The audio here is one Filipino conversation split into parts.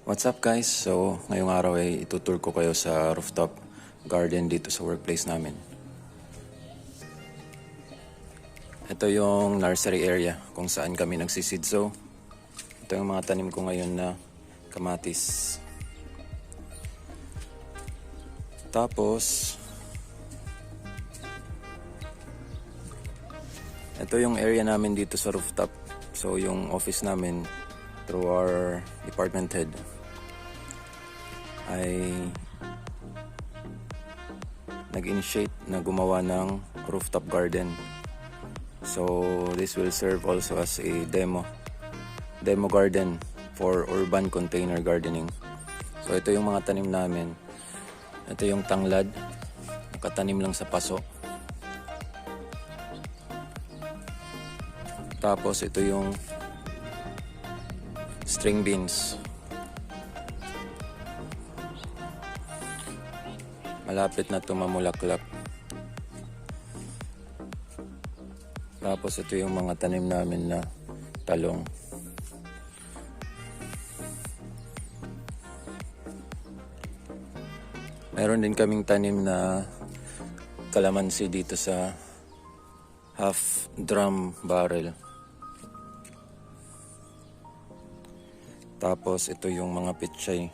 What's up guys? So ngayong araw ay itutur ko kayo sa rooftop garden dito sa workplace namin. Ito yung nursery area kung saan kami nagsiseed. So ito yung mga tanim ko ngayon na kamatis. Tapos ito yung area namin dito sa rooftop. So yung office namin through our department head ay nag-initiate na gumawa ng rooftop garden. So this will serve also as a demo garden for urban container gardening. So ito yung mga tanim namin. Ito yung tanglad, nakatanim lang sa paso. Tapos ito yung string beans. Malapit na tumamulaklak. Tapos ito yung mga tanim namin na talong. Meron din kaming tanim na kalamansi dito sa half drum barrel. Tapos ito yung mga pechay.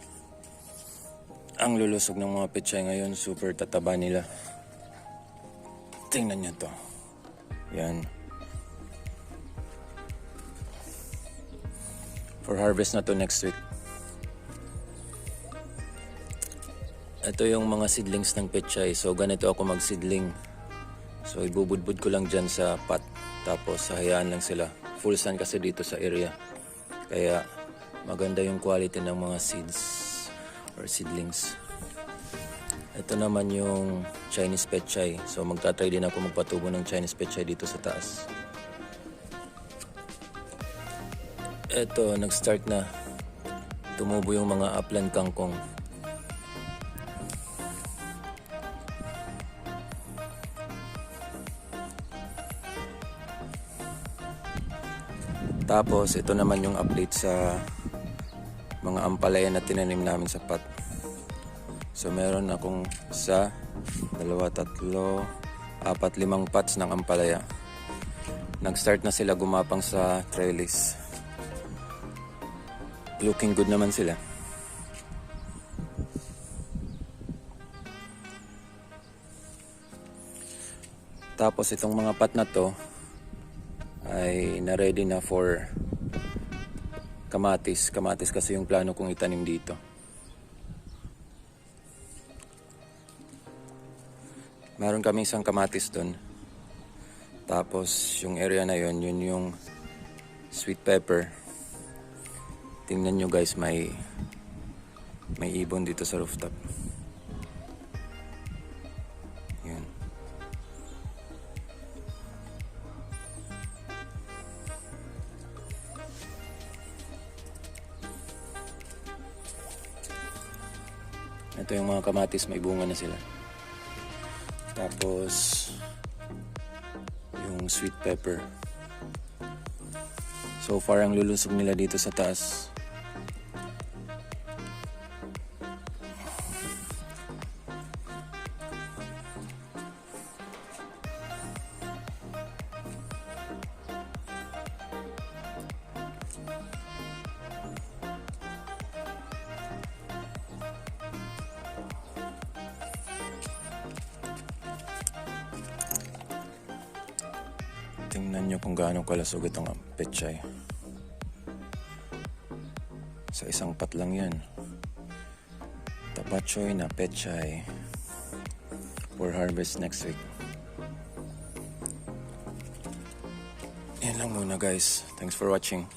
Ang lulusog ng mga pechay ngayon, super tataba nila. Tingnan nyo to. Yan. For harvest na to next week. Ito yung mga seedlings ng pechay. So ganito ako magseedling. So ibubudbud ko lang dyan sa pot. Tapos hayaan lang sila. Full sun kasi dito sa area. Kaya maganda yung quality ng mga seeds or seedlings. Ito naman yung Chinese pechay. So magtatry din ako magpatubo ng Chinese pechay dito sa taas. Ito, nag-start na tumubo yung mga upland kangkong. Tapos ito naman yung update sa mga ampalaya na tinanim namin sa pot. So meron akong 1, 2, 3, 4, 5 pots ng ampalaya. Nag-start na sila gumapang sa trellis. Looking good naman sila. Tapos itong mga pot na to ay na-ready na for kamatis. Kamatis kasi yung plano kong itanim dito. Meron kami isang kamatis doon. Tapos yung area na yun yung sweet pepper. Tingnan nyo guys, may ibon dito sa rooftop. Yun. Ito yung mga kamatis, may bunga na sila. Tapos yung sweet pepper. So far ang lulusog nila dito sa taas. Tingnan nyo kung gaano kalasog itong pechay. Sa isang pot lang yan. Tapachoy na pechay for harvest next week. Yan lang muna guys. Thanks for watching.